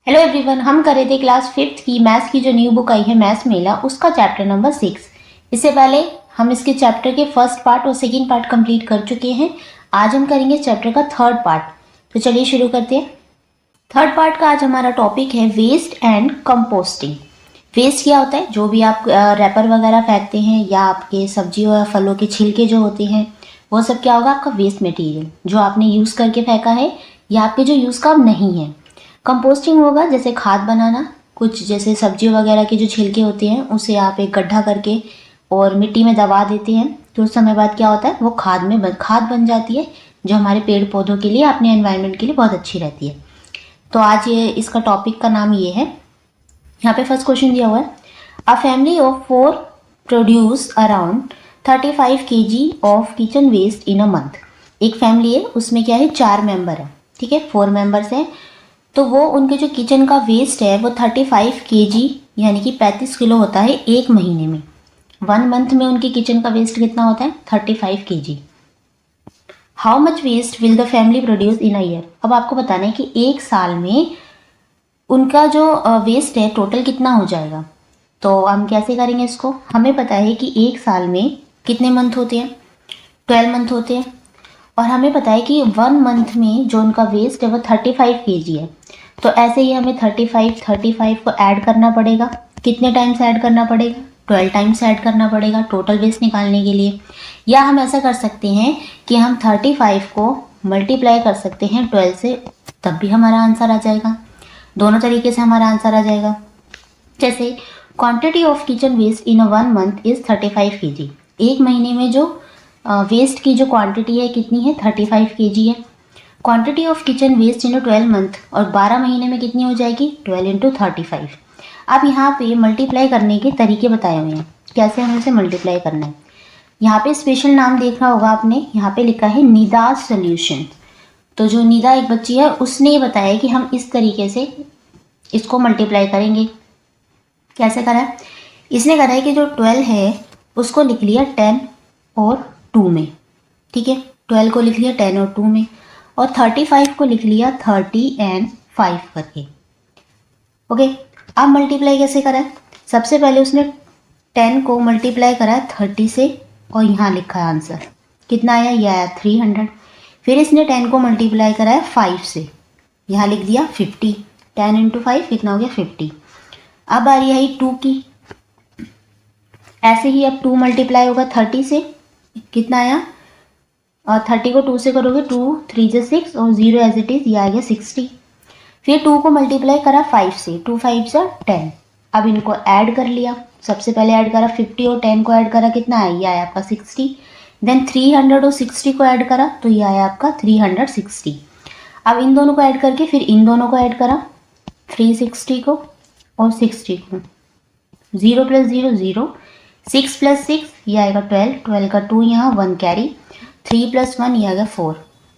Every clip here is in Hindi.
हेलो एवरीवन, हम कर रहे थे क्लास फिफ्थ की मैथ्स की जो न्यू बुक आई है मैथ्स मेला, उसका चैप्टर नंबर 6। इससे पहले हम इसके चैप्टर के फर्स्ट पार्ट और सेकंड पार्ट कंप्लीट कर चुके हैं। आज हम करेंगे चैप्टर का थर्ड पार्ट। तो चलिए शुरू करते हैं। थर्ड पार्ट का आज हमारा टॉपिक है वेस्ट एंड कंपोस्टिंग। वेस्ट क्या होता है? जो भी आप रैपर वगैरह फेंकते हैं या आपके सब्जियों या फलों के छिलके जो होते हैं, वो सब क्या होगा? आपका वेस्ट मटेरियल जो आपने यूज़ करके फेंका है या आपके जो यूज़ का अब नहीं है। कंपोस्टिंग होगा जैसे खाद बनाना, कुछ जैसे सब्जियों वगैरह के जो छिलके होते हैं उसे आप एक गड्ढा करके और मिट्टी में दबा देते हैं, तो उस समय बाद क्या होता है, वो खाद बन जाती है, जो हमारे पेड़ पौधों के लिए, अपने एनवायरनमेंट के लिए बहुत अच्छी रहती है। तो आज ये इसका टॉपिक का नाम ये है। यहाँ पे फर्स्ट क्वेश्चन दिया हुआ है, a family of 4 produce around 35 kg of kitchen waste in a month. एक फैमिली है, उसमें क्या है, 4 मेंबर है, ठीक है, 4 मेंबर्स हैं। तो वो उनके जो किचन का वेस्ट है वो 35 kg यानी कि 35 किलो होता है एक महीने में। 1 मंथ में उनके किचन का वेस्ट कितना होता है? 35 kg। How much waste will the family produce in a year. अब आपको बताना है कि एक साल में उनका जो वेस्ट है टोटल कितना हो जाएगा। तो हम कैसे करेंगे इसको? हमें पता है कि एक साल में कितने मंथ होते हैं? 12 मंथ होते हैं। और हमें पता है कि 1 मंथ में जो उनका वेस्ट है वो 35 kg है। तो ऐसे ही हमें 35 को ऐड करना पड़ेगा। कितने टाइम्स ऐड करना पड़ेगा? 12 टाइम्स ऐड करना पड़ेगा टोटल वेस्ट निकालने के लिए। या हम ऐसा कर सकते हैं कि हम 35 को मल्टीप्लाई कर सकते हैं 12 से, तब भी हमारा आंसर आ जाएगा। दोनों तरीके से हमारा आंसर आ जाएगा। जैसे quantity of kitchen waste in a 1 month is 35 kg। एक महीने में जो वेस्ट की जो क्वांटिटी है कितनी है? 35 kg है। Quantity of kitchen waste in 12 month, और 12 महीने में कितनी हो जाएगी? 12 इंटू 35। अब यहाँ पे मल्टीप्लाई करने के तरीके बताए हुए हैं, कैसे हमें इसे मल्टीप्लाई करना है। यहाँ पे स्पेशल नाम देखा होगा आपने, यहाँ पे लिखा है निदा सोल्यूशन। तो जो निदा एक बच्ची है उसने ये बताया कि हम इस तरीके से इसको मल्टीप्लाई करेंगे। कैसे करा है? इसने करा है कि जो 12 है उसको लिख लिया 10 और 2 में, ठीक है, 12 को लिख लिया 10 और 2 में, और 35 को लिख लिया 30 एंड 5 करके। ओके, अब मल्टीप्लाई कैसे करा है? सबसे पहले उसने 10 को मल्टीप्लाई करा है 30 से, और यहाँ लिखा है आंसर कितना आया? यह आया 300। फिर इसने 10 को मल्टीप्लाई करा है 5 से, यहाँ लिख दिया 50। 10 इंटू 5 कितना हो गया? 50। अब आ रही है 2 की, ऐसे ही अब 2 मल्टीप्लाई होगा 30 से, कितना आया? और 30 को 2 से करोगे 2 3 से 6 और 0 एज इट इज, ये आ गया 60। फिर 2 को मल्टीप्लाई करा 5 से, 2 5 से 10। अब इनको ऐड कर लिया, सबसे पहले ऐड करा 50 और 10 को ऐड करा, कितना आया? ये आया आपका 60। देन 300 और 60 को ऐड करा तो ये आया आपका 360। अब इन दोनों को ऐड करके फिर इन दोनों को ऐड करा, 360 को और 60 को, 0 प्लस 0 0, 6 प्लस 6 ये आएगा 12, 12 का 2 यहाँ 1 कैरी, 3 प्लस 1 ये आ गया 4।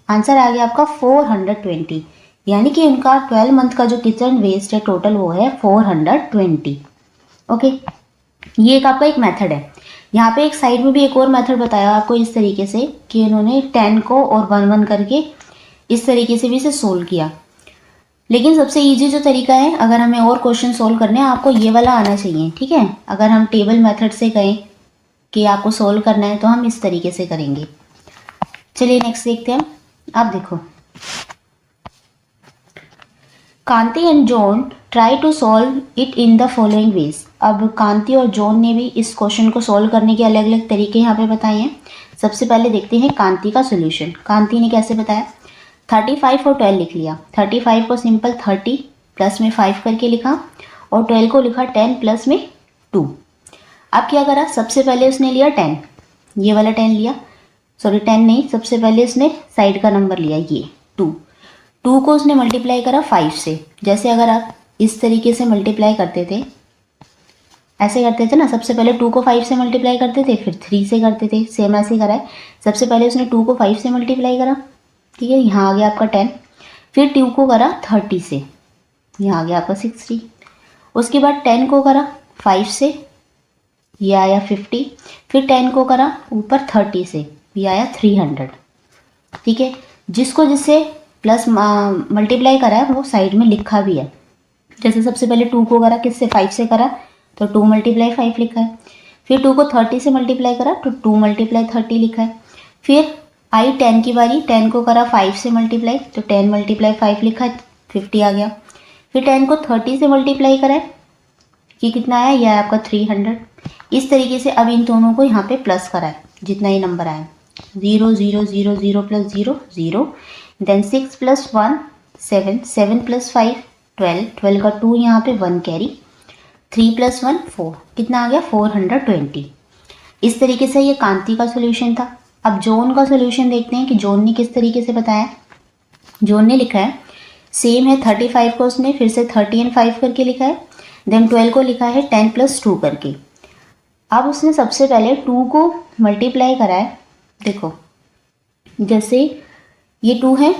आंसर आ गया आपका 420। यानी कि उनका 12 मंथ का जो किचन वेस्ट है टोटल वो है 420। ओके, ये एक आपका एक मेथड है। यहाँ पे एक साइड में भी एक और मेथड बताया आपको इस तरीके से कि उन्होंने 10 को और 1 1 करके इस तरीके से भी इसे सोल्व किया। लेकिन सबसे इजी जो तरीका है, अगर हमें और क्वेश्चन सोल्व करने हैं, आपको ये वाला आना चाहिए, ठीक है। अगर हम टेबल मेथड से कहें कि आपको सोल्व करना है तो हम इस तरीके से करेंगे। चलिए नेक्स्ट देखते हैं। अब देखो, Kanti and John try to solve it in the following ways. अब कांति और जॉन ने भी इस क्वेश्चन को सॉल्व करने के अलग अलग तरीके यहाँ पे बताए हैं। सबसे पहले देखते हैं कांति का सोल्यूशन। कांति ने कैसे बताया? 35 और 12 लिख लिया। 35 को सिंपल 30 प्लस में 5 करके लिखा, और 12 को लिखा 10 प्लस में 2। अब क्या करा? सबसे पहले उसने लिया 10, ये वाला 10 लिया, सॉरी 10 नहीं, सबसे पहले उसने साइड का नंबर लिया ये 2 को उसने मल्टीप्लाई करा 5 से। जैसे अगर आप इस तरीके से मल्टीप्लाई करते थे, ऐसे करते थे ना, सबसे पहले 2 को 5 से मल्टीप्लाई करते थे, फिर 3 से करते थे, सेम ऐसे करा है। सबसे पहले उसने 2 को 5 से मल्टीप्लाई करा, ठीक है, यहाँ आ गया आपका 10। फिर 2 को करा 30 से, यहाँ आ गया आपका 60। उसके बाद 10 को करा 5 से, ये आया 50। फिर 10 को करा ऊपर 30 से, ये आया 300, ठीक है। जिसको जिससे प्लस मल्टीप्लाई करा है वो साइड में लिखा भी है, जैसे सबसे पहले 2 को करा किससे, 5 से करा, तो 2 × 5 लिखा है। फिर 2 को 30 से मल्टीप्लाई करा तो 2 × 30 लिखा है। फिर आई 10 की बारी, 10 को करा 5 से मल्टीप्लाई तो 10 × 5 लिखा है, 50 आ गया। फिर 10 को 30 से मल्टीप्लाई करा है, ये कितना आया, यह आपका 300। इस तरीके से अब इन दोनों को यहाँ पे प्लस करा है, जितना ही नंबर आया, 0 0 0 0 + 0 0, देन 6 + 1 7, 7 + 5 12, 12 का 2 यहाँ पे 1 कैरी, 3 + 1 4, कितना आ गया 420। इस तरीके से ये कांति का सोल्यूशन था। अब जॉन का सोल्यूशन देखते हैं कि जॉन ने किस तरीके से बताया। जॉन ने लिखा है सेम है, 35 को उसने फिर से 30 और 5 करके लिखा है, देन 12 को लिखा है 10 + 2 करके। अब उसने सबसे पहले 2 को मल्टीप्लाई करा है, देखो जैसे ये 2 है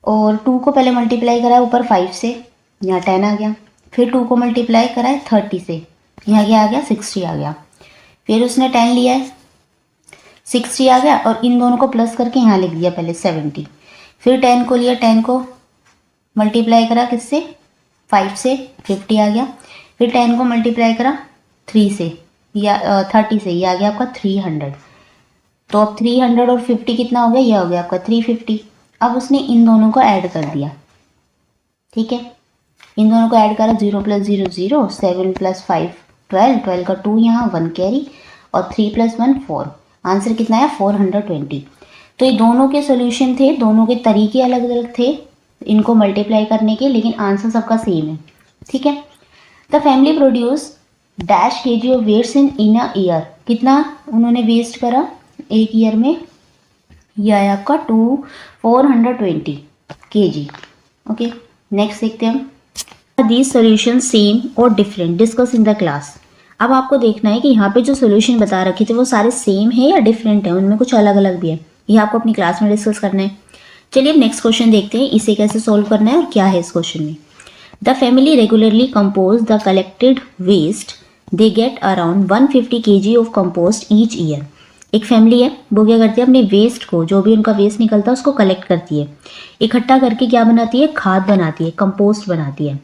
और 2 को पहले मल्टीप्लाई करा है ऊपर 5 से, यहाँ 10 आ गया। फिर 2 को मल्टीप्लाई करा है 30 से, यहाँ क्या आ गया 60 आ गया। फिर उसने 10 लिया है, 60 आ गया और इन दोनों को प्लस करके यहाँ लिख दिया पहले 70। फिर 10 को लिया, 10 को मल्टीप्लाई करा किससे, 5 से, 50 आ गया। फिर 10 को मल्टीप्लाई करा 3 से या 30 से, ये आ गया आपका 300। तो अब 300 और 50 कितना हो गया, यह हो गया आपका 350। अब उसने इन दोनों को ऐड कर दिया, ठीक है, इन दोनों को ऐड करा, 0 + 0 0, 7 + 5 12, 12 का 2 यहाँ 1 कैरी और 3 + 1 4, आंसर कितना है 420। तो ये दोनों के सोल्यूशन थे, दोनों के तरीके अलग अलग थे इनको मल्टीप्लाई करने के, लेकिन आंसर सबका सेम है, ठीक है। The family produce dash kg of वेट्स इन अ ईयर, कितना उन्होंने वेस्ट करा एक ईयर में, यह है आपका 420 kg। ओके, नेक्स्ट देखते हैं हम, दीज सोल्यूशन सेम और different discuss in the class. अब आपको देखना है कि यहाँ पे जो सोल्यूशन बता रखे थे वो सारे सेम है या डिफरेंट है, उनमें कुछ अलग अलग भी है, ये आपको अपनी क्लास में डिस्कस करना है। चलिए अब नेक्स्ट क्वेश्चन देखते हैं, इसे कैसे सोल्व करना है और क्या है इस क्वेश्चन में। The family regularly compost the collected waste, they get around 150 kg of compost each year. एक फैमिली है, वो क्या करती है, अपने वेस्ट को, जो भी उनका वेस्ट निकलता है उसको कलेक्ट करती है, इकट्ठा करके क्या बनाती है, खाद बनाती है, कंपोस्ट बनाती है।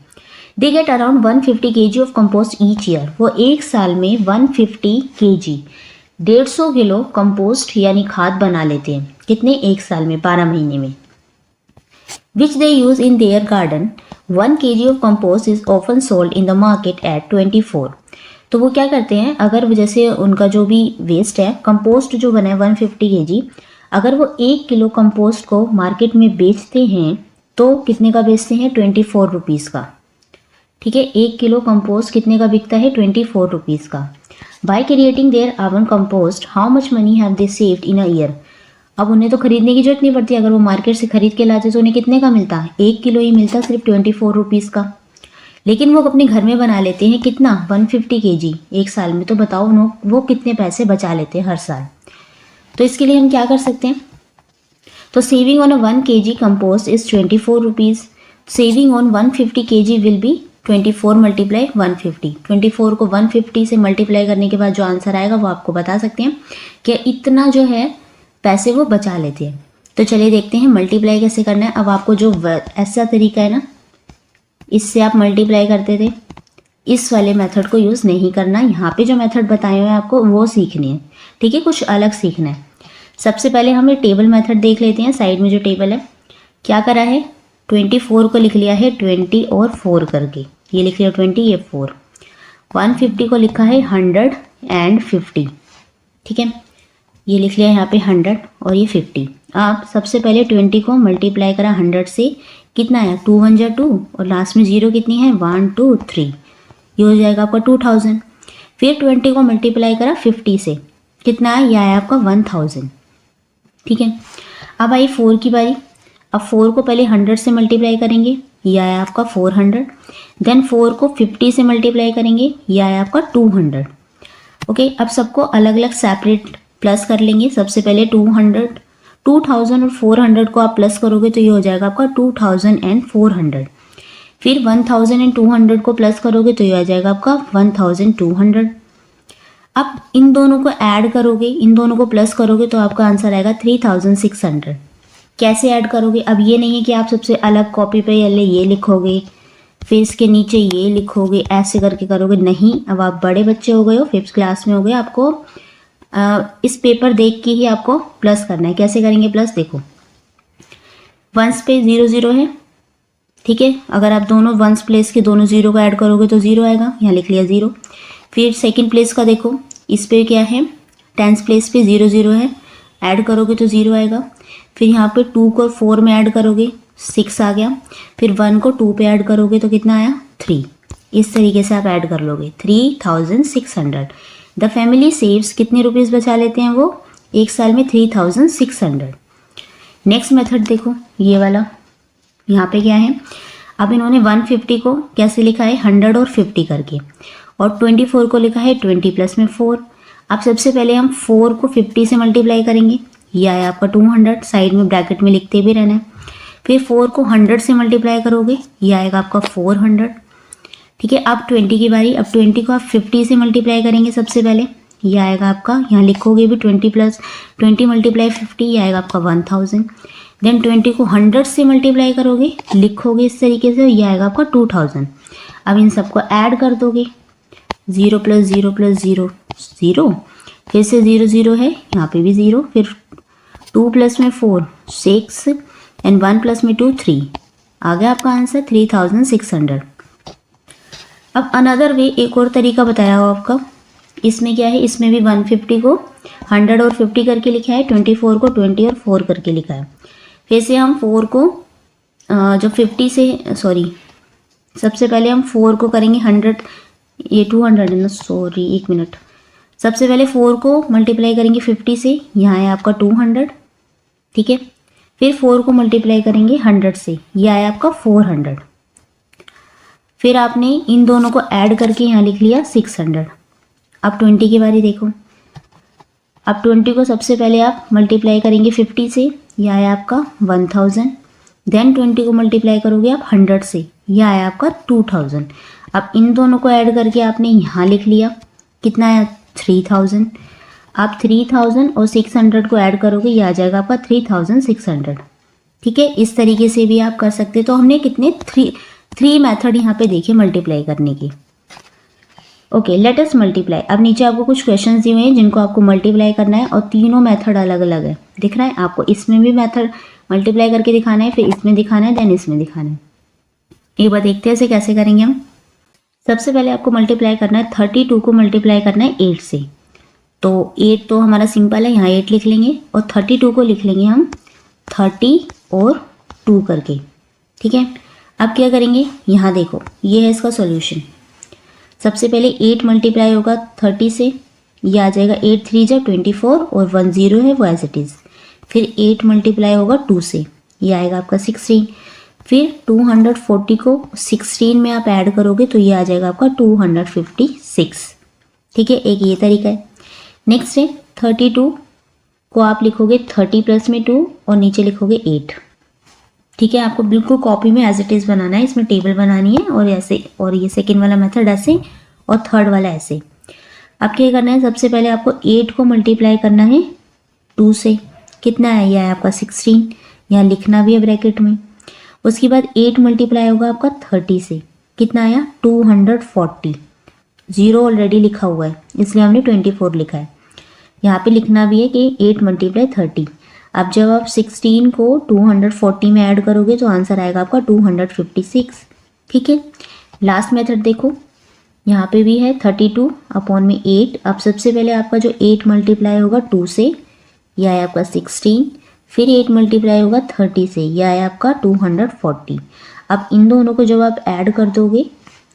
दे get around 150 kg of compost each year, वो एक साल में 150 kg 150 किलो कंपोस्ट यानी खाद बना लेते हैं, कितने, एक साल में, 12 महीने में। Which they use in their garden, 1 kg of compost is often sold in the market at 24। तो वो क्या करते हैं, अगर जैसे उनका जो भी वेस्ट है, कंपोस्ट जो बना है 150 kg, अगर वो 1 किलो कंपोस्ट को मार्केट में बेचते हैं तो कितने का बेचते हैं, 24 रुपीज़ का, ठीक है। 1 किलो कंपोस्ट कितने का बिकता है, 24 रुपीज़ का। By creating their own compost, how much money have they saved in a year. अब उन्हें तो खरीदने की जरूरत नहीं पड़ती, अगर वो मार्केट से खरीद के लाते तो उन्हें कितने का मिलता है, 1 किलो ही मिलता, सिर्फ 24 रुपीज़ का। लेकिन वो अपने घर में बना लेते हैं कितना, 150 kg एक साल में, तो बताओ वो कितने पैसे बचा लेते हैं हर साल। तो इसके लिए हम क्या कर सकते हैं, तो saving on a 1 kg compost is 24 rupees, saving on 150 kg will be 24 × 150। 24 को 150 से मल्टीप्लाई करने के बाद जो आंसर आएगा वो आपको बता सकते हैं कि इतना जो है पैसे वो बचा लेते हैं। तो चलिए देखते हैं मल्टीप्लाई कैसे करना है। अब आपको जो ऐसा तरीका है ना, इससे आप मल्टीप्लाई करते थे, इस वाले मेथड को यूज़ नहीं करना, यहाँ पे जो मेथड बताए हुए हैं आपको वो सीखनी है, ठीक है, कुछ अलग सीखना है। सबसे पहले हम ये टेबल मेथड देख लेते हैं। साइड में जो टेबल है, क्या करा है, 24 को लिख लिया है 20 और 4 करके, ये लिख लिया 20, ये 4। 150 को लिखा है 150, ठीक है, ये लिख लिया यहाँ पे 100 और ये 50। आप सबसे पहले 20 को मल्टीप्लाई करा 100 से, कितना आया, 2 1 जा 2 और लास्ट में 0 कितनी है, 1 2 3, ये हो जाएगा आपका 2000। फिर 20 को मल्टीप्लाई करा 50 से, कितना आया, यह आया आपका 1000, ठीक है। अब आई 4 की बारी। अब 4 को पहले 100 से मल्टीप्लाई करेंगे, यह आया आपका 400। देन 4 को 50 से मल्टीप्लाई करेंगे, यह आया आपका 200। ओके, अब सबको अलग अलग सेपरेट प्लस कर लेंगे। सबसे पहले 2000 और 400 को आप प्लस करोगे तो ये हो जाएगा आपका 2400। फिर 1200 को प्लस करोगे तो ये आ जाएगा आपका 1200। अब इन दोनों को ऐड करोगे, इन दोनों को प्लस करोगे तो आपका आंसर आएगा 3600। कैसे ऐड करोगे, अब ये नहीं है कि आप सबसे अलग कॉपी पे ये लिखोगे, फिर इसके नीचे ये लिखोगे, ऐसे करके करोगे नहीं। अब आप बड़े बच्चे हो गए हो, 5th क्लास में हो गए, आपको इस पेपर देख के ही आपको प्लस करना है। कैसे करेंगे प्लस, देखो वंस पे 0 0 है, ठीक है। अगर आप दोनों वंस प्लेस के दोनों 0 को ऐड करोगे तो 0 आएगा, यहाँ लिख लिया 0। फिर सेकंड प्लेस का देखो, इस पे क्या है, 10th प्लेस पे 0 0 है, ऐड करोगे तो 0 आएगा। फिर यहाँ पे 2 को 4 में ऐड करोगे 6 आ गया। फिर 1 को 2 पे ऐड करोगे तो कितना आया, 3। इस तरीके से आप ऐड कर लोगे 3600। द फैमिली सेव्स, कितने रुपीज़ बचा लेते हैं वो एक साल में, 3600। नेक्स्ट मेथड देखो ये वाला, यहाँ पे क्या है, अब इन्होंने 150 को कैसे लिखा है, 100 और 50 करके, और 24 को लिखा है 20 प्लस में 4। अब सबसे पहले हम 4 को 50 से मल्टीप्लाई करेंगे, ये आया आपका 200, साइड में ब्रैकेट में लिखते भी रहना है। फिर 4 को 100 से मल्टीप्लाई करोगे, ये आएगा आपका 400, ठीक है। अब 20 की बारी, अब 20 को आप 50 से मल्टीप्लाई करेंगे सबसे पहले, ये आएगा आपका, यहाँ लिखोगे भी 20 प्लस 20 मल्टीप्लाई 50, ये आएगा आपका 1000। देन 20 को 100 से मल्टीप्लाई करोगे, लिखोगे इस तरीके से, ये आएगा आपका 2000। अब इन सबको ऐड कर दोगे, 0 प्लस 0 प्लस 0 0, फिर से 0 0 है, यहाँ पे भी 0, फिर 2 प्लस में 4 6 एंड 1 प्लस में 2 3, आ गया आपका आंसर 3600। अब अनदर वे, एक और तरीका बताया हो आपका, इसमें क्या है, इसमें भी 150 को 100 और 50 करके लिखा है, 24 को 20 और 4 करके लिखा है। फिर से हम 4 को जो 50 से, सॉरी सबसे पहले हम 4 को करेंगे 100, ये 200 है ना, सॉरी एक मिनट। सबसे पहले 4 को मल्टीप्लाई करेंगे 50 से, यहाँ है आपका 200, ठीक है। फिर 4 को मल्टीप्लाई करेंगे 100 से, ये आया आपका 400। फिर आपने इन दोनों को ऐड करके यहाँ लिख लिया 600। अब 20 की बारी देखो, अब 20 को सबसे पहले आप मल्टीप्लाई करेंगे 50 से, यह आया आपका 1000। देन 20 को मल्टीप्लाई करोगे आप 100 से, यह आया आपका 2000। अब इन दोनों को ऐड करके आपने यहाँ लिख लिया, कितना आया 3000। आप 3000 और 600 को ऐड करोगे, यह आ जाएगा आपका 3600, ठीक है। इस तरीके से भी आप कर सकते। तो हमने कितने थ्री मेथड यहाँ पे देखे मल्टीप्लाई करने की। Okay, let us multiply. अब नीचे आपको कुछ क्वेश्चंस दिए हुए हैं जिनको आपको मल्टीप्लाई करना है, और तीनों मेथड अलग अलग है, दिख रहा है आपको। इसमें भी मेथड मल्टीप्लाई करके दिखाना है, फिर इसमें दिखाना है, देन इसमें दिखाना है। एक बार देखते हैं इसे कैसे करेंगे हम। सबसे पहले आपको मल्टीप्लाई करना है 32 को मल्टीप्लाई करना है 8 से। तो 8 तो हमारा सिंपल है, यहाँ 8 लिख लेंगे, और 32 को लिख लेंगे हम 30 और 2 करके, ठीक है। अब क्या करेंगे, यहाँ देखो ये है इसका सॉल्यूशन। सबसे पहले 8 मल्टीप्लाई होगा 30 से, ये आ जाएगा 8 3 जा 24, और 1 0 है वो एज इट इज़। फिर 8 मल्टीप्लाई होगा 2 से, ये आएगा आपका 16। फिर 240 को 16 में आप ऐड करोगे तो ये आ जाएगा आपका 256, ठीक है। एक ये तरीका है। नेक्स्ट है 32 को आप लिखोगे 30 प्लस में 2 और नीचे लिखोगे 8, ठीक है। आपको बिल्कुल कॉपी में एज इट इज़ बनाना है, इसमें टेबल बनानी है, और ऐसे, और ये सेकेंड वाला मेथड ऐसे और थर्ड वाला ऐसे। अब क्या करना है, सबसे पहले आपको 8 को मल्टीप्लाई करना है 2 से, कितना है, यह है आपका 16, यहाँ लिखना भी है ब्रैकेट में। उसके बाद 8 मल्टीप्लाई होगा आपका 30 से, कितना आया 240, 0 ऑलरेडी लिखा हुआ है इसलिए हमने 24 लिखा है। यहाँ पे लिखना भी है कि 8 मल्टीप्लाई 30। अब जब आप 16 को 240 में ऐड करोगे तो आंसर आएगा आपका 256, ठीक है। लास्ट मेथड देखो, यहाँ पे भी है 32 अपॉन में 8। अब सबसे पहले आपका जो 8 मल्टीप्लाई होगा 2 से, यह आया आपका 16। फिर 8 मल्टीप्लाई होगा 30 से, यह आया आपका 240। अब इन दोनों को जब आप ऐड कर दोगे,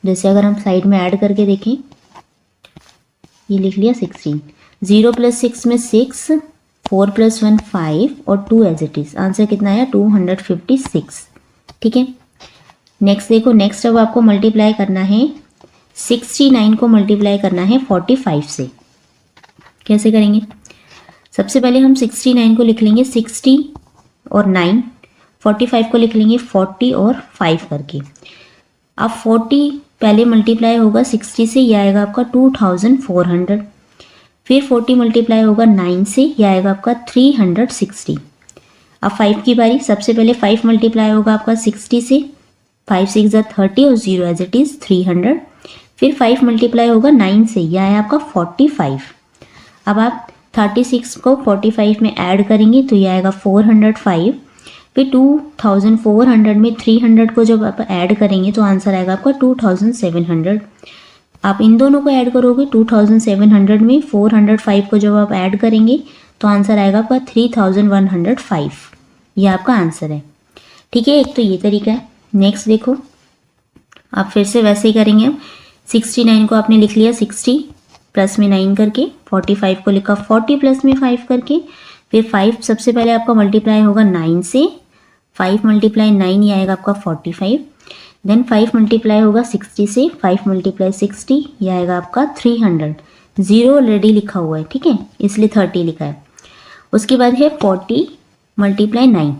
जैसे अगर हम साइड में ऐड करके देखें, ये लिख लिया 16, 0 प्लस 6 में 6, 4 प्लस 1 5 और 2 एज इट इज़। आंसर कितना आया 256, ठीक है। नेक्स्ट देखो, नेक्स्ट अब आपको मल्टीप्लाई करना है 69 को मल्टीप्लाई करना है 45 से। कैसे करेंगे, सबसे पहले हम 69 को लिख लेंगे 60 और 9, 45 को लिख लेंगे 40 और 5 करके। अब 40 पहले मल्टीप्लाई होगा 60 से, यह आएगा आपका 2400। फिर 40 मल्टीप्लाई होगा 9 से, यह आएगा आपका 360। अब 5 की बारी, सबसे पहले 5 मल्टीप्लाई होगा आपका 60 से, 5 6 जा 30 और 0 एज इट इज़ 300। फिर 5 मल्टीप्लाई होगा 9 से, यह है आपका 45। अब आप 36 को 45 में ऐड करेंगे तो यह आएगा 405। फिर 2400 में 300 को जब आप ऐड करेंगे तो आंसर आएगा आपका 2700। आप इन दोनों को ऐड करोगे 2700 में 405 को जब आप ऐड करेंगे तो आंसर आएगा आपका 3105। ये आपका आंसर है। ठीक है, एक तो ये तरीका है। नेक्स्ट देखो, आप फिर से वैसे ही करेंगे। 69 को आपने लिख लिया 60 प्लस में 9 करके, 45 को लिखा 40 प्लस में 5 करके। फिर 5 सबसे पहले आपका मल्टीप्लाई होगा 9 से, 5 मल्टीप्लाई 9 ये आएगा आपका 45। देन 5 मल्टीप्लाई होगा 60 से, 5 मल्टीप्लाई 60 ये आएगा आपका 300। 0 ऑलरेडी लिखा हुआ है, ठीक है, इसलिए 30 लिखा है। उसके बाद है 40 मल्टीप्लाई 9,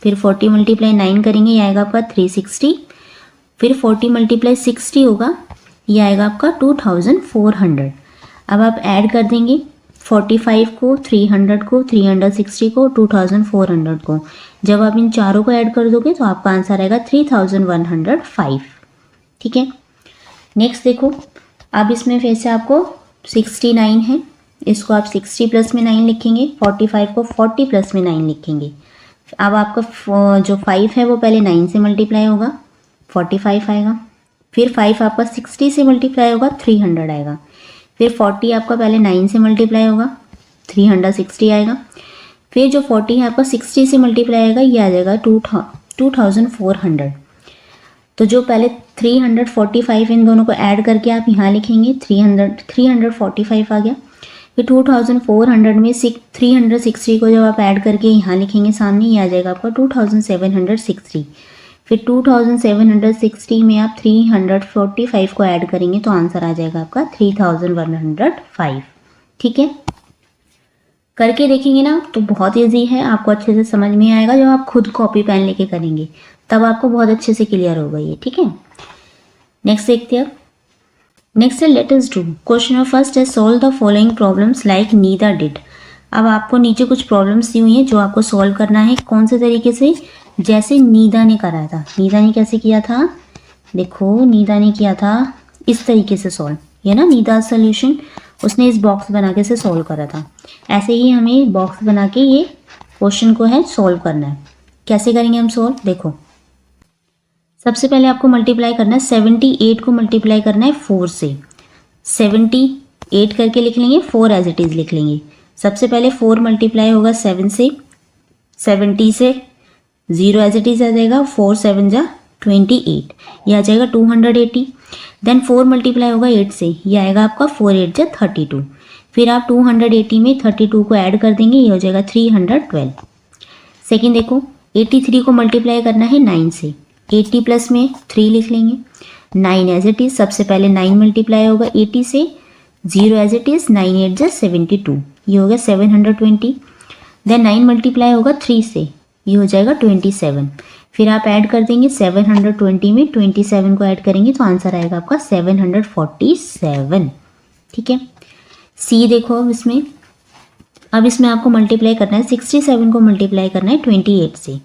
फिर 40 मल्टीप्लाई 9 करेंगे, ये आएगा आपका 360। फिर 40 मल्टीप्लाई 60 होगा, ये आएगा आपका 2400। अब आप ऐड कर देंगे 45 को, 300 को, 360 को, 2400 को। जब आप इन चारों को ऐड कर दोगे तो आपका आंसर आएगा 3105। ठीक है, नेक्स्ट देखो, अब इसमें फिर से आपको 69 है, इसको आप 60 प्लस में 9 लिखेंगे, 45 को 40 प्लस में 9 लिखेंगे। अब आपका जो 5 है वो पहले 9 से मल्टीप्लाई होगा, 45 आएगा। फिर 5 आपका 60 से मल्टीप्लाई होगा, 300 आएगा। फिर 40 आपका पहले 9 से मल्टीप्लाई होगा, 360 आएगा। फिर जो 40 है आपका 60 से मल्टीप्लाई आएगा, ये आ जाएगा 2400। तो जो पहले 345 इन दोनों को ऐड करके आप यहाँ लिखेंगे, 345 आ गया। फिर 2400 में 360 को जब आप ऐड करके यहाँ लिखेंगे सामने, ये आ जाएगा आपका 2760। फिर 2760 में आप 345 को ऐड करेंगे तो आंसर आ जाएगा आपका 3105। ठीक है, करके देखेंगे ना तो बहुत ईजी है, आपको अच्छे से समझ में आएगा। जब आप खुद कॉपी पेन लेके करेंगे तब आपको बहुत अच्छे से क्लियर होगा ये। ठीक है, नेक्स्ट देखते हैं। नेक्स्ट है let us do. Question number first है solve the following problems like Nida डिड। अब आपको नीचे कुछ प्रॉब्लम्स दी हुई हैं जो आपको सॉल्व करना है। कौन से तरीके से? जैसे नीदा ने करा था। नीदा ने कैसे किया था? देखो, नीदा ने किया था इस तरीके से सॉल्व, ये ना नीदा सोल्यूशन, उसने इस बॉक्स बना के से सॉल्व करा था। ऐसे ही हमें बॉक्स बना के ये क्वेश्चन को है सॉल्व करना है। कैसे करेंगे हम सॉल्व? देखो, सबसे पहले आपको मल्टीप्लाई करना है, 78 को मल्टीप्लाई करना है 4 से। 78 करके लिख लेंगे, 4 एज इट इज़ लिख लेंगे। सबसे पहले 4 मल्टीप्लाई होगा 7 से, 70 से 0 एज इट इज़ आ जाएगा, 4 7 जा 28, ये आ जाएगा 280। देन 4 मल्टीप्लाई होगा 8 से, ये आएगा आपका 4 8 जा 32। फिर आप 280 में 32 को ऐड कर देंगे, ये हो जाएगा 312। सेकेंड देखो, 83 को मल्टीप्लाई करना है 9 से। 80 प्लस में 3 लिख लेंगे, 9 एज इट इज़। सबसे पहले 9 मल्टीप्लाई होगा 80 से, 0 एज इट इज़, 9 8 जा 72, ये हो गया 720। देन 9 मल्टीप्लाई होगा 3 से, ये हो जाएगा 27। फिर आप ऐड कर देंगे 720 में 27 को ऐड करेंगे तो आंसर आएगा आपका 747। ठीक है, सी देखो, अब इसमें आपको मल्टीप्लाई करना है, 67 को मल्टीप्लाई करना है 28 से।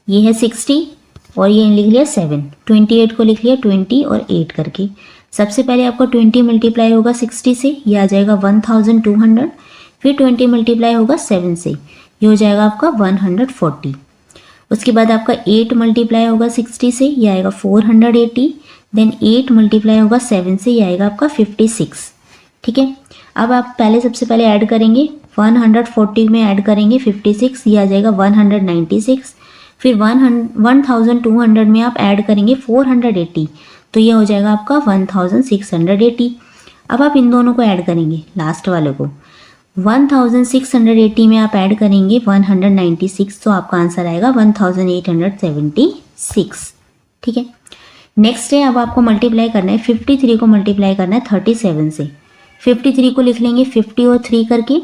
ये है 60 और ये लिख लिया 7, 28 को लिख लिया 20 और 8 करके। सबसे पहले आपका 20 मल्टीप्लाई होगा 60 से, ये आ जाएगा 1200। फिर 20 मल्टीप्लाई होगा 7 से, ये हो जाएगा आपका 140। उसके बाद आपका 8 मल्टीप्लाई होगा 60 से, ये आएगा 480। देन 8 मल्टीप्लाई होगा 7 से, ये आएगा आपका 56। ठीक है, अब आप सबसे पहले ऐड करेंगे, 140 में ऐड करेंगे 56, ये आ जाएगा 196। फिर 1200 में आप ऐड करेंगे 480, तो ये हो जाएगा आपका 1680। अब आप इन दोनों को ऐड करेंगे, लास्ट वाले को 1680 में आप ऐड करेंगे 196, तो आपका आंसर आएगा 1876। ठीक है, नेक्स्ट है, अब आपको मल्टीप्लाई करना है, 53 को मल्टीप्लाई करना है 37 से। 53 को लिख लेंगे 50 और 3 करके,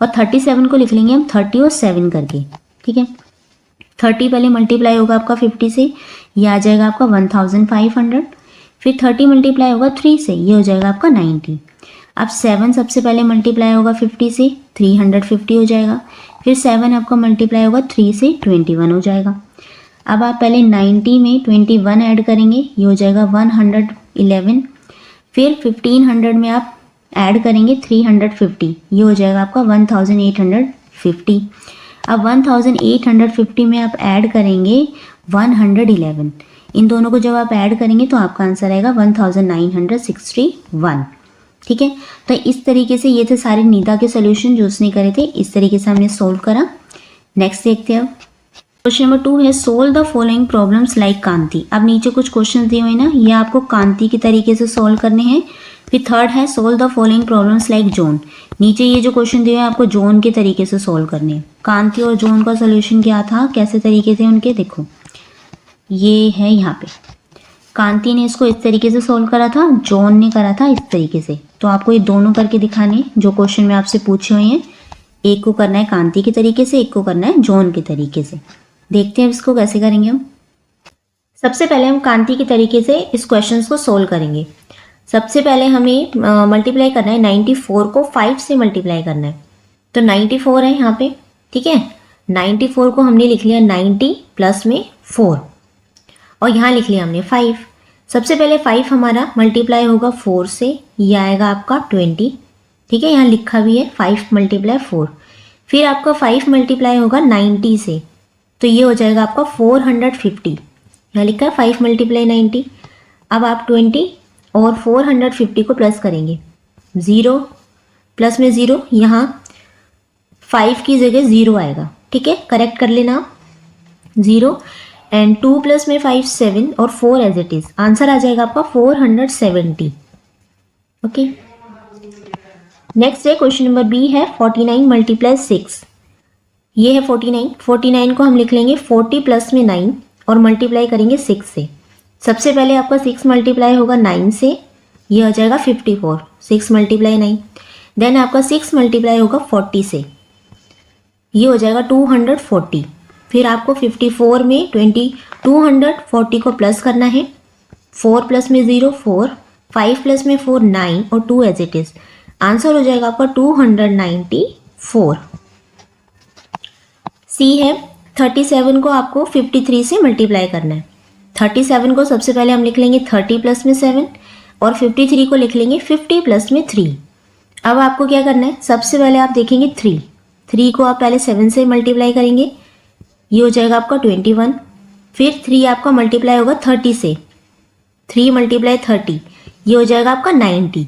और 37 को लिख लेंगे हम 30 और 7 करके। ठीक है, 30 पहले मल्टीप्लाई होगा आपका 50 से, ये आ जाएगा आपका 1500। फिर 30 मल्टीप्लाई होगा 3 से, ये हो जाएगा आपका 90। अब 7 सबसे पहले मल्टीप्लाई होगा 50 से, 350 हो जाएगा। फिर 7 आपका मल्टीप्लाई होगा 3 से, 21 हो जाएगा। अब आप पहले 90 में 21 ऐड करेंगे, ये हो जाएगा 111। फिर 1500 में आप ऐड करेंगे 350, ये हो जाएगा आपका 1850। अब 1850 में आप ऐड करेंगे 111, इन दोनों को जब आप ऐड करेंगे तो आपका आंसर आएगा 1961। ठीक है, तो इस तरीके से ये थे सारे नीता के सोल्यूशन जो उसने करे थे, इस तरीके से हमने सोल्व करा। नेक्स्ट देखते हैं अब क्वेश्चन नंबर 2 है solve the following problems like Kanti. अब नीचे कुछ क्वेश्चन दिए हुए ना, ये आपको कांति के तरीके से सोल्व करने हैं। फिर थर्ड है solve the following problems like zone. नीचे ये जो क्वेश्चन दिए हुए आपको जोन के तरीके से सोल्व करने हैं। कांति और जोन का सोल्यूशन क्या था, कैसे तरीके थे उनके, देखो ये है यहाँ पे। कांति ने इसको इस तरीके से सोल्व करा था, जॉन ने करा था इस तरीके से। तो आपको ये दोनों करके दिखाने जो क्वेश्चन में आपसे पूछे हुए हैं, एक को करना है कांति के तरीके से, एक को करना है जॉन के तरीके से। देखते हैं इसको कैसे करेंगे हम। सबसे पहले हम कांति के तरीके से इस क्वेश्चन को सोल्व करेंगे। सबसे पहले हमें मल्टीप्लाई करना है 94 को 5 से मल्टीप्लाई करना है। तो 94 है यहाँ पे, ठीक है। 94 को हमने लिख लिया 90 प्लस में 4 और यहाँ लिख लिया हमने 5। सबसे पहले 5 हमारा मल्टीप्लाई होगा 4 से, ये आएगा आपका 20, ठीक है। यहाँ लिखा भी है 5 × 4। फिर आपका 5 मल्टीप्लाई होगा 90 से, तो ये हो जाएगा आपका 450। यहाँ लिखा है 5 × 90। अब आप 20 और 450 को प्लस करेंगे, 0 प्लस में 0, यहाँ 5 की जगह 0 आएगा, ठीक है। करेक्ट कर लेना आप, 0 एंड 2 प्लस में 5 7 और 4 एज इट इज, आंसर आ जाएगा आपका 470। ओके, नेक्स्ट है क्वेश्चन नंबर बी है 49 × 6। ये है 49 को हम लिख लेंगे 40 प्लस में 9 और मल्टीप्लाई करेंगे 6 से। सबसे पहले आपका 6 मल्टीप्लाई होगा 9 से, ये हो जाएगा 54, 6 × 9। देन आपका 6 मल्टीप्लाई होगा 40 से, ये हो जाएगा 240। फिर आपको 54 में 240 को प्लस करना है, 4 प्लस में 0 4, 5 प्लस में 4 9 और 2 एज इट इज, आंसर हो जाएगा आपका 294। सी है 37 को आपको 53 से मल्टीप्लाई करना है। 37 को सबसे पहले हम लिख लेंगे 30 प्लस में 7 और 53 को लिख लेंगे 50 प्लस में 3। अब आपको क्या करना है, सबसे पहले आप देखेंगे 3 को आप पहले 7 से मल्टीप्लाई करेंगे, ये हो जाएगा आपका 21। फिर 3 आपका मल्टीप्लाई होगा 30 से, 3 × 30, ये हो जाएगा आपका 90।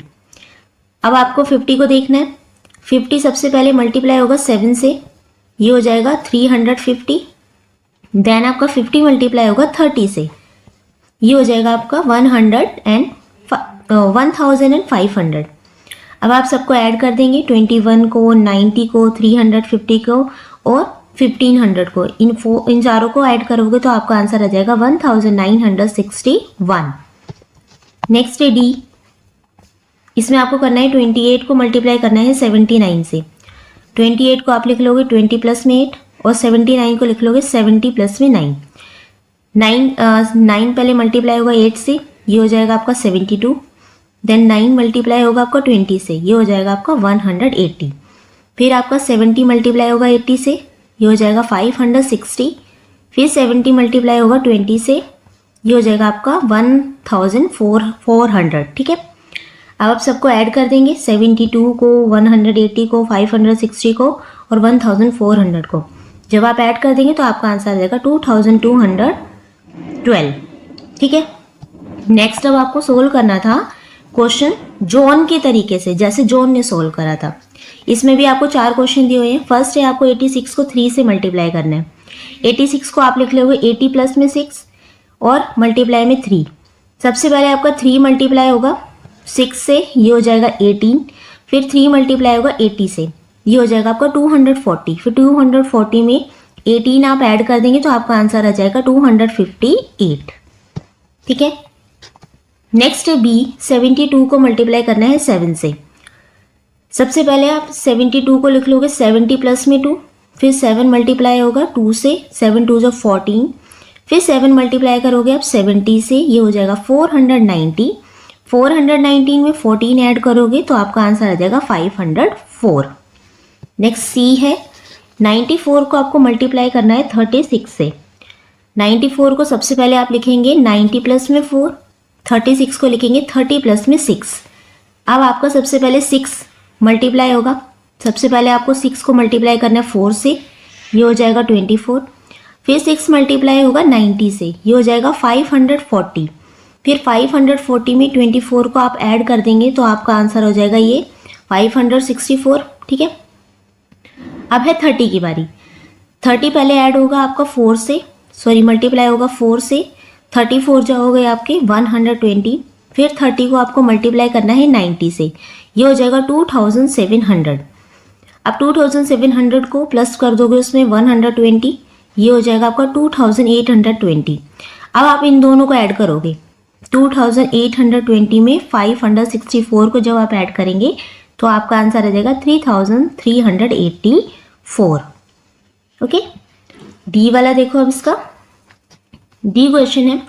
अब आपको 50 को देखना है, 50 सबसे पहले मल्टीप्लाई होगा 7 से, ये हो जाएगा 350। देन आपका 50 मल्टीप्लाई होगा 30 से, ये हो जाएगा आपका 1500। अब आप सबको ऐड कर देंगे, 21 को, 90 को, 350 को और 1500 को, इन चारों को ऐड करोगे तो आपका आंसर आ जाएगा 1961। नेक्स्ट है डी, इसमें आपको करना है 28 को मल्टीप्लाई करना है 79 से। 28 को आप लिख लोगे 20 प्लस में 8 और 79 को लिख लोगे 70 प्लस में 9। 9 पहले मल्टीप्लाई होगा 8 से, ये हो जाएगा आपका 72। देन 9 मल्टीप्लाई होगा आपका 20 से, ये हो जाएगा आपका 180। फिर आपका 70 मल्टीप्लाई होगा 80 से, ये हो जाएगा 560। फिर 70 मल्टीप्लाई होगा 20 से, ये हो जाएगा आपका 1400, ठीक है। अब आप सबको ऐड कर देंगे, 72 को, 180 को, 560 को और 1400 को। जब आप ऐड कर देंगे तो आपका आंसर आ जाएगा 2212, ठीक है। नेक्स्ट अब आपको सोल्व करना था क्वेश्चन जॉन के तरीके से, जैसे जॉन ने सोल्व करा था। इसमें भी आपको 4 क्वेश्चन दिए हुए हैं। फर्स्ट है आपको 86 को 3 से मल्टीप्लाई करना है। 86 को आप लिख लोगे 80 प्लस में 6 और मल्टीप्लाई में 3। सबसे पहले आपका 3 मल्टीप्लाई होगा 6 से, ये हो जाएगा 18। फिर 3 मल्टीप्लाई होगा 80 से, ये हो जाएगा आपका 240। फिर 240 में 18 आप ऐड कर देंगे तो आपका आंसर आ जाएगा 258, ठीक है। नेक्स्ट है बी, 72 को मल्टीप्लाई करना है 7 से। सबसे पहले आप 72 को लिख लोगे 70 प्लस में 2, फिर 7 मल्टीप्लाई होगा 2 से, 7 2 14। फिर 7 मल्टीप्लाई करोगे आप 70 से, ये हो जाएगा 490। 419 में 14 ऐड करोगे तो आपका आंसर आ जाएगा 504। नेक्स्ट सी है 94 को आपको मल्टीप्लाई करना है 36 से। 94 को सबसे पहले आप लिखेंगे 90 प्लस में 4, 36 को लिखेंगे 30 प्लस में 6। अब आपका सबसे पहले 6 मल्टीप्लाई होगा, सबसे पहले आपको 6 को मल्टीप्लाई करना है 4 से, ये हो जाएगा 24। फिर 6 मल्टीप्लाई होगा 90 से, ये हो जाएगा 540। फिर 540 में 24 को आप ऐड कर देंगे तो आपका आंसर हो जाएगा ये 564। ठीक है, अब है 30 की बारी। 30 पहले ऐड होगा आपका 4 से, सॉरी मल्टीप्लाई होगा 4 से, 34 जो हो गए आपके 120। फिर 30 को आपको मल्टीप्लाई करना है 90 से, ये हो जाएगा 2700। अब 2700 को प्लस कर दोगे उसमें 120, ये हो जाएगा आपका 2820। अब आप इन दोनों को ऐड करोगे, 2820 में 564 को जब आप ऐड करेंगे तो आपका आंसर आ जाएगा 3384। ओके, डी वाला देखो। अब इसका डी क्वेश्चन है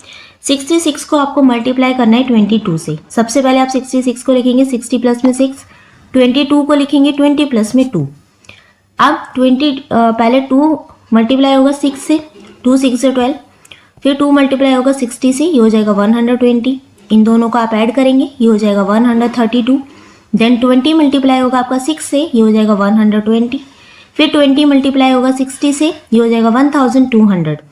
66 को आपको मल्टीप्लाई करना है 22 से। सबसे पहले आप 66 को लिखेंगे 60 प्लस में 6, 22 को लिखेंगे 20 प्लस में 2। अब 20 पहले 2 मल्टीप्लाई होगा 6 से, 2 6 से 12। फिर 2 मल्टीप्लाई होगा 60 से, ये हो जाएगा 120। इन दोनों को आप ऐड करेंगे, ये हो जाएगा 132। देन 20 मल्टीप्लाई होगा आपका 6 से, ये हो जाएगा 120। फिर 20 मल्टीप्लाई होगा 60 से, ये हो जाएगा 1200।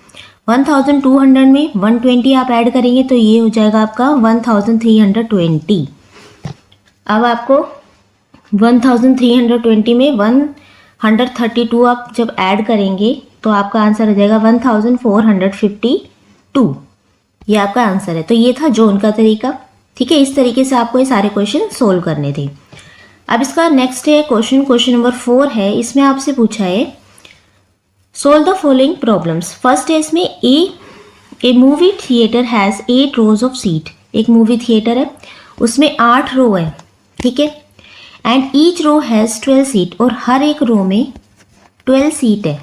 1200 में 120 आप ऐड करेंगे तो ये हो जाएगा आपका 1320। अब आपको 1320 में 132 आप जब ऐड करेंगे तो आपका आंसर हो जाएगा 1452। ये आपका आंसर है। तो ये था जोन का तरीका। ठीक है, इस तरीके से आपको ये सारे क्वेश्चन सोल्व करने थे। अब इसका नेक्स्ट है क्वेश्चन नंबर 4 है। इसमें आपसे पूछा है solve the following problems. First है इसमें a movie theatre has 8 rows of seat. एक मूवी थिएटर है, उसमें 8 रो है। ठीक है, and each row has 12 seat, और हर एक रो में 12 सीट है।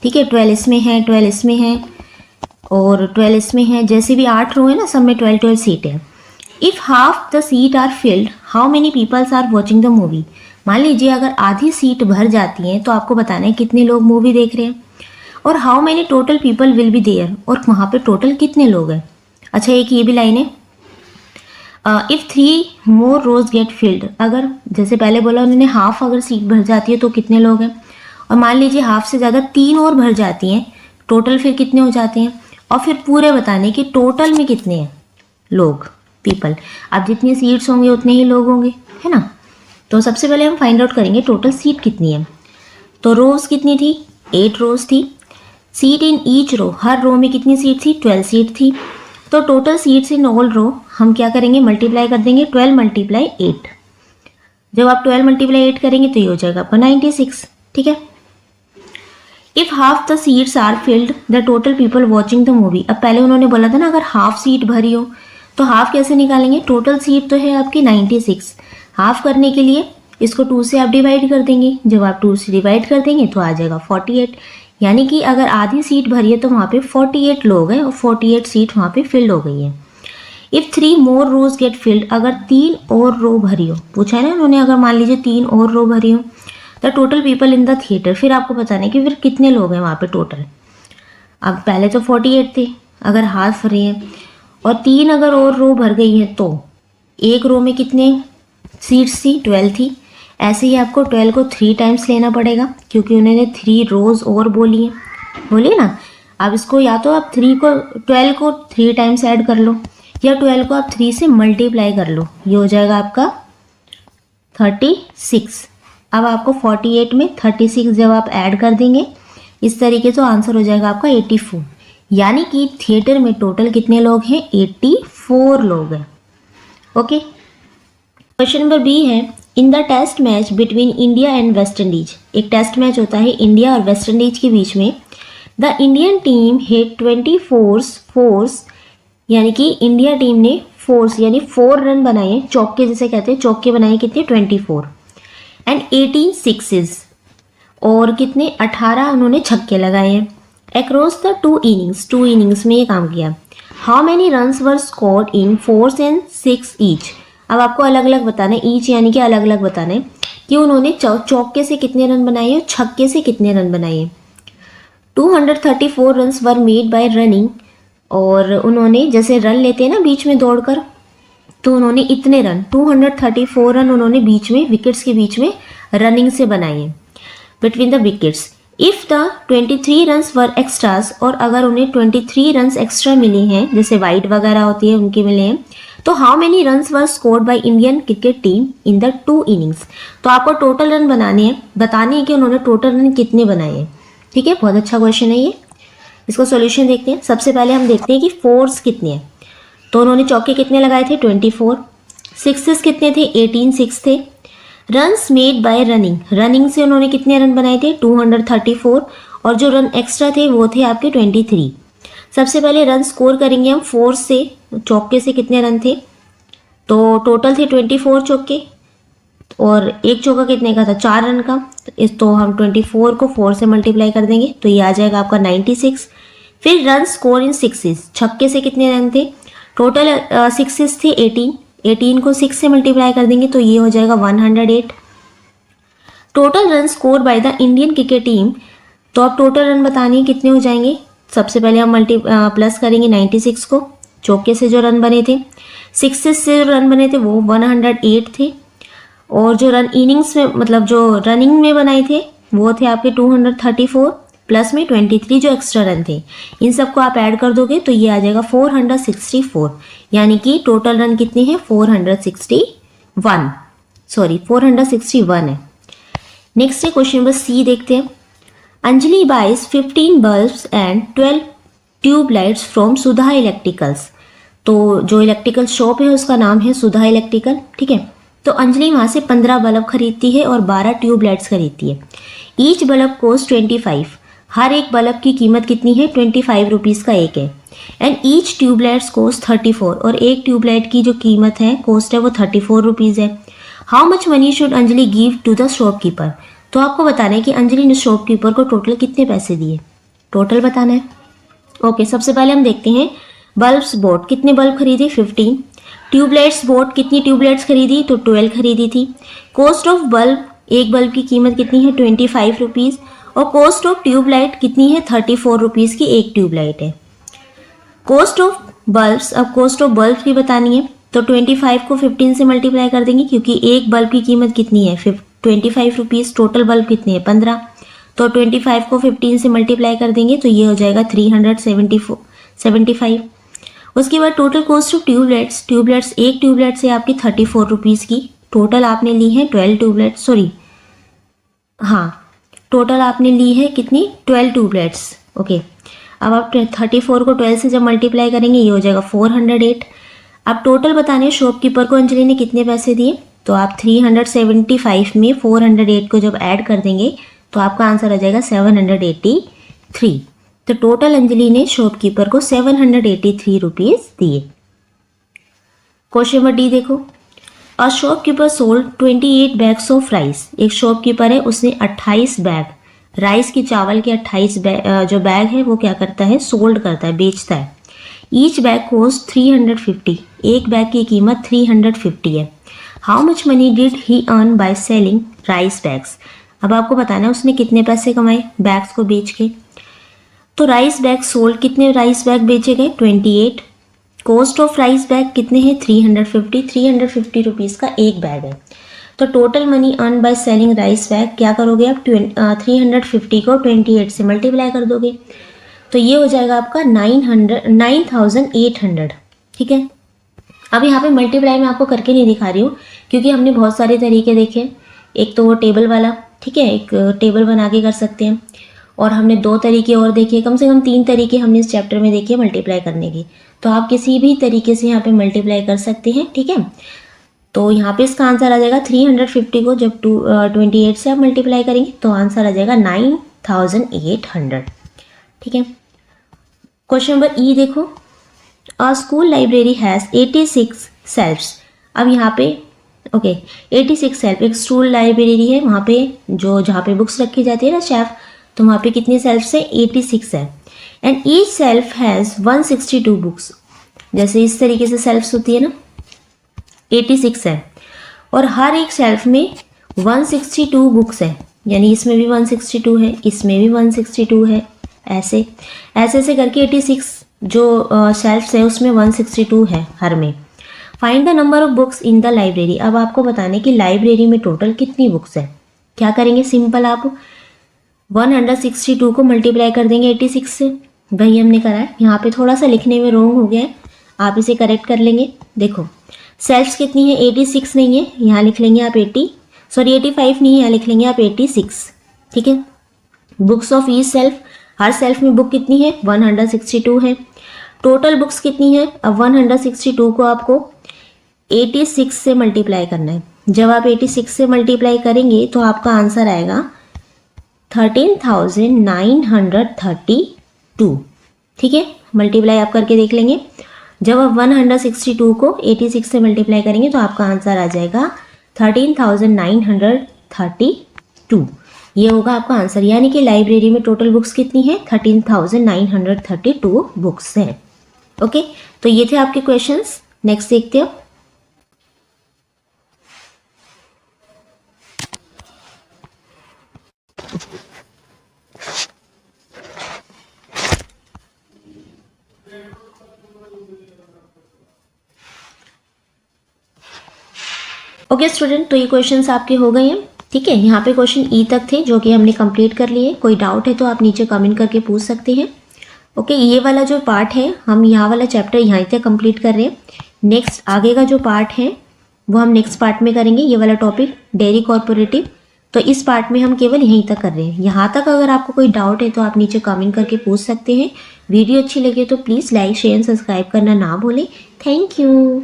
ठीक है, 12 इसमें है, 12 इसमें है और 12 इसमें है। जैसे भी 8 रो है ना, सब में 12 सीट है। If half the seat are filled, how many peoples are watching the movie. मान लीजिए अगर आधी सीट भर जाती हैं तो आपको बताना है कितने लोग मूवी देख रहे हैं, और how many total people will be there, और वहाँ पे टोटल कितने लोग हैं। अच्छा, एक ये भी लाइन है, if 3 more rows get filled. अगर जैसे पहले बोला उन्होंने हाफ अगर सीट भर जाती है तो कितने लोग हैं, और मान लीजिए हाफ से ज़्यादा 3 और भर जाती हैं, टोटल फिर कितने हो जाते हैं। और फिर पूरे बताने कि टोटल में कितने हैं लोग, पीपल। अब जितनी सीट्स होंगे उतने ही लोग होंगे, है ना। तो सबसे पहले हम फाइंड आउट करेंगे टोटल सीट कितनी है। तो रोज कितनी थी, 8 रोज थी। सीट इन ईच रो, हर रो में कितनी सीट थी, 12 सीट थी। तो टोटल सीट्स इन ऑल रो हम क्या करेंगे, मल्टीप्लाई कर देंगे 12 मल्टीप्लाई 8। जब आप 12 मल्टीप्लाई 8 करेंगे तो ये हो जाएगा आपका 96। ठीक है, if half the seats are filled the total people watching the movie. अब पहले उन्होंने बोला था ना अगर हाफ सीट भरी हो, तो हाफ कैसे निकालेंगे, टोटल सीट तो है आपकी 96। हाफ करने के लिए इसको 2 से आप डिवाइड कर देंगे। जब आप 2 से डिवाइड कर देंगे तो आ जाएगा 48। यानी कि अगर आधी सीट भरी है तो वहाँ पे 48 लोग हैं और 48 सीट वहाँ पे फिल्ड हो गई है। If 3 more rows get filled, अगर 3 और रो भरी हो, पूछा है ना उन्होंने, अगर मान लीजिए 3 और रो भरी हो, the total people in the theatre. फिर आपको बताना है कि फिर कितने लोग हैं वहाँ पे टोटल। अब पहले तो 48 थे, अगर हाफ भरे हैं, और 3 अगर और रो भर गई है तो एक रो में कितने सीट्स थी, 12 थी। ऐसे ही आपको 12 को 3 टाइम्स लेना पड़ेगा, क्योंकि उन्होंने 3 रोज और बोली ना। अब इसको या तो आप 12 को 3 टाइम्स ऐड कर लो, या 12 को आप 3 से मल्टीप्लाई कर लो, ये हो जाएगा आपका 36। अब आपको 48 में 36 जब आप ऐड कर देंगे इस तरीके से, आंसर हो जाएगा आपका 84। यानी कि थिएटर में टोटल कितने लोग हैं, 84 लोग हैं। ओके, क्वेश्चन नंबर बी है, in the test match between India and West Indies. एक टेस्ट मैच होता है इंडिया और वेस्ट इंडीज के बीच में। The Indian team hit 24 fours, यानी कि इंडिया टीम ने फोर्स यानी 4 रन बनाए, चौके जिसे कहते हैं, चौके बनाए कितने, 24, एंड 18 सिक्सेस, और कितने 18 उन्होंने छक्के लगाए हैं। अक्रॉस द 2 इनिंग्स, 2 इनिंग्स में ये काम किया। How many runs were scored in 4 and 6 each. अब आपको अलग अलग बताना है, ईच यानी कि अलग अलग बताना है कि उन्होंने चौके से कितने रन बनाए और छक्के से कितने रन बनाए। 234 runs were made by running, और उन्होंने जैसे रन लेते हैं ना बीच में दौड़कर, तो उन्होंने इतने रन 234 रन उन्होंने बीच में विकेट्स के बीच में रनिंग से बनाए हैं, between the wickets. If the 23 runs were extras, और अगर उन्हें 23 रन्स एक्स्ट्रा मिले हैं, जैसे वाइड वगैरह होती है उनके मिले हैं, तो how many runs were scored by Indian cricket team in the 2 innings. तो आपको टोटल रन बनाने हैं, बताने हैं कि उन्होंने टोटल रन कितने बनाए हैं। ठीक है, बहुत अच्छा क्वेश्चन है ये। इसको सॉल्यूशन देखते हैं। सबसे पहले हम देखते हैं कि फोर्स कितने हैं। तो उन्होंने चौके कितने लगाए थे, 24। सिक्सेस कितने थे, 18 सिक्स थे। Runs made by running, running से उन्होंने कितने रन बनाए थे, 234, और जो रन एक्स्ट्रा थे वो थे आपके 23। सबसे पहले रन स्कोर करेंगे हम फोर्स से, चौके से कितने रन थे, तो टोटल थे 24 चौके, और एक चौका कितने का था, 4 रन का। तो हम 24 को 4 से मल्टीप्लाई कर देंगे तो ये आ जाएगा आपका 96। फिर रन स्कोर इन सिक्सेस, छक्के से कितने रन थे, टोटल सिक्सेस थे 18 को 6 से मल्टीप्लाई कर देंगे तो ये हो जाएगा 108। Total run score by the Indian cricket team, तो अब टोटल रन बताने कितने हो जाएंगे। सबसे पहले हम प्लस करेंगे 96 को, चौके से जो रन बने थे, सिक्सेस से जो रन बने थे वो 108 थे, और जो रन इनिंग्स में मतलब जो रनिंग में बनाए थे वो थे आपके 234, प्लस में 23 जो एक्स्ट्रा रन थे। इन सबको आप ऐड कर दोगे तो ये आ जाएगा 464, यानी कि टोटल रन कितने हैं, 461 है। नेक्स्ट है क्वेश्चन नंबर सी, देखते हैं। Anjali buys 15 bulbs and 12 tube lights from Sudha electricals. तो जो इलेक्ट्रिकल शॉप है उसका नाम है सुधा इलेक्ट्रिकल। ठीक है, तो अंजलि वहाँ से 15 बल्ब खरीदती है और 12 ट्यूब लाइट्स खरीदती है। ईच बल्ब कोस्ट 25, हर एक बल्ब की कीमत कितनी है, 25 रुपीज़ का एक है। And each tube lights cost 34, और एक ट्यूब लाइट की जो कीमत है, कोस्ट है, वो 34 रुपीज़ है। How much money should Anjali give to the shopkeeper. तो आपको बताना है कि अंजलि ने शॉपकीपर को टोटल कितने पैसे दिए, टोटल बताना है। ओके, सबसे पहले हम देखते हैं बल्ब्स बोर्ड, कितने बल्ब खरीदे, 15। ट्यूबलाइट्स बोर्ड, कितनी ट्यूबलाइट्स खरीदी, तो 12 खरीदी थी। कॉस्ट ऑफ बल्ब, एक बल्ब की कीमत कितनी है, 25 रुपीज़, और कॉस्ट ऑफ ट्यूबलाइट कितनी है, 34 रुपीज़ की एक ट्यूबलाइट है। कॉस्ट ऑफ बल्ब्स, अब कॉस्ट ऑफ बल्ब की बतानी है तो 25 को 15 से मल्टीप्लाई कर देंगे, क्योंकि एक बल्ब की कीमत कितनी है, 25 रुपीज़, टोटल बल्ब कितने हैं, 15। तो 25 को 15 से मल्टीप्लाई कर देंगे तो ये हो जाएगा 375। उसके बाद टोटल कॉस्ट ऑफ ट्यूबलाइट्स एक ट्यूबलाइट से आपकी 34 रुपीज़ की, टोटल आपने ली है 12 ट्यूबलाइट्स, टोटल आपने ली है कितनी, 12 ट्यूबलाइट्स। ओके, अब आप 34 को 12 से जब मल्टीप्लाई करेंगे ये हो जाएगा 408। अब टोटल बताने शॉपकीपर को अंजलि ने कितने पैसे दिए, तो आप 375 में 408 को जब ऐड कर देंगे तो आपका आंसर आ जाएगा 783। तो टोटल अंजलि ने शॉपकीपर को 783 रुपीज़ दिए। क्वेश्चन नंबर डी देखो। A shopkeeper sold 28 bags of rice. एक शॉपकीपर है, उसने 28 बैग राइस की, चावल के 28 जो बैग है वो क्या करता है, सोल्ड करता है, बेचता है। ईच बैग कॉस्ट 350, एक बैग की कीमत 350 है। How much money did he earn by selling rice bags. अब आपको बताना है उसने कितने पैसे कमाए बैग्स को बेच के। तो राइस बैग सोल्ड, कितने राइस बैग बेचे गए, 28। कॉस्ट ऑफ राइस बैग कितने हैं, 350 रुपीज़ का एक बैग है। तो total money earn by selling rice bag क्या करोगे आप, 350 को 28 से मल्टीप्लाई कर दोगे तो ये हो जाएगा आपका 9800। ठीक है, अब यहाँ पे मल्टीप्लाई मैं आपको करके नहीं दिखा रही हूँ क्योंकि हमने बहुत सारे तरीके देखे। एक तो वो टेबल वाला, ठीक है, एक टेबल बना के कर सकते हैं, और हमने 2 तरीके और देखे, कम से कम 3 तरीके हमने इस चैप्टर में देखे मल्टीप्लाई करने की। तो आप किसी भी तरीके से यहाँ पे मल्टीप्लाई कर सकते हैं। ठीक है, तो यहाँ पे इसका आंसर आ जाएगा 350 को जब 28 से आप मल्टीप्लाई करेंगे तो आंसर आ जाएगा 9800। ठीक है, क्वेश्चन नंबर ई देखो। A school library has 86 shelves. अब यहाँ पे 86 सेल्फ, एक स्कूल लाइब्रेरी है, वहाँ पे जहाँ पे बुक्स रखी जाती है ना शेल्फ, तो वहाँ पे कितनी सेल्फ्स है, 86 है। And each self has 162 books. जैसे इस तरीके से सेल्फ्स होती है ना, 86 है, और हर एक सेल्फ में 162 बुक्स है, यानी इसमें भी 162 है, इसमें भी 162 है, ऐसे ऐसे ऐसे करके 86 जो शेल्फ्स है उसमें 162 है हर में। Find the number of books in the library. अब आपको बताने कि लाइब्रेरी में टोटल कितनी बुक्स है। क्या करेंगे, सिंपल आप 162 को मल्टीप्लाई कर देंगे 86 से, वही हमने करा है। यहाँ पे थोड़ा सा लिखने में रॉन्ग हो गया है, आप इसे करेक्ट कर लेंगे। देखो सेल्फ्स कितनी है, 86 नहीं है, यहाँ लिख लेंगे आप 85 नहीं है, यहाँ लिख लेंगे आप 86। ठीक है। Books of each self, her self में बुक कितनी है, 162 है। टोटल बुक्स कितनी है, अब 162 को आपको 86 से मल्टीप्लाई करना है। जब आप 86 से मल्टीप्लाई करेंगे तो आपका आंसर आएगा 13,932। ठीक है, मल्टीप्लाई आप करके देख लेंगे। जब आप 162 को 86 से मल्टीप्लाई करेंगे तो आपका आंसर आ जाएगा 13,932। ये होगा आपका आंसर। यानी कि लाइब्रेरी में टोटल बुक्स कितनी है, 13,932 बुक्स है। ओके, तो ये थे आपके क्वेश्चंस। नेक्स्ट देखते हो। ओके स्टूडेंट, तो ये क्वेश्चंस आपके हो गए हैं। ठीक है, यहाँ पे क्वेश्चन ई तक थे जो कि हमने कंप्लीट कर लिए। कोई डाउट है तो आप नीचे कमेंट करके पूछ सकते हैं। ओके, ये वाला जो पार्ट है हम यहाँ वाला चैप्टर यहाँ तक कंप्लीट कर रहे हैं। नेक्स्ट आगे का जो पार्ट है वो हम नेक्स्ट पार्ट में करेंगे। ये वाला टॉपिक डेयरी कॉर्पोरेटिव, तो इस पार्ट में हम केवल यहीं तक कर रहे हैं। यहाँ तक अगर आपको कोई डाउट है तो आप नीचे कमेंट करके पूछ सकते हैं। वीडियो अच्छी लगे तो प्लीज़ लाइक शेयर सब्सक्राइब करना ना भूलें। Thank you.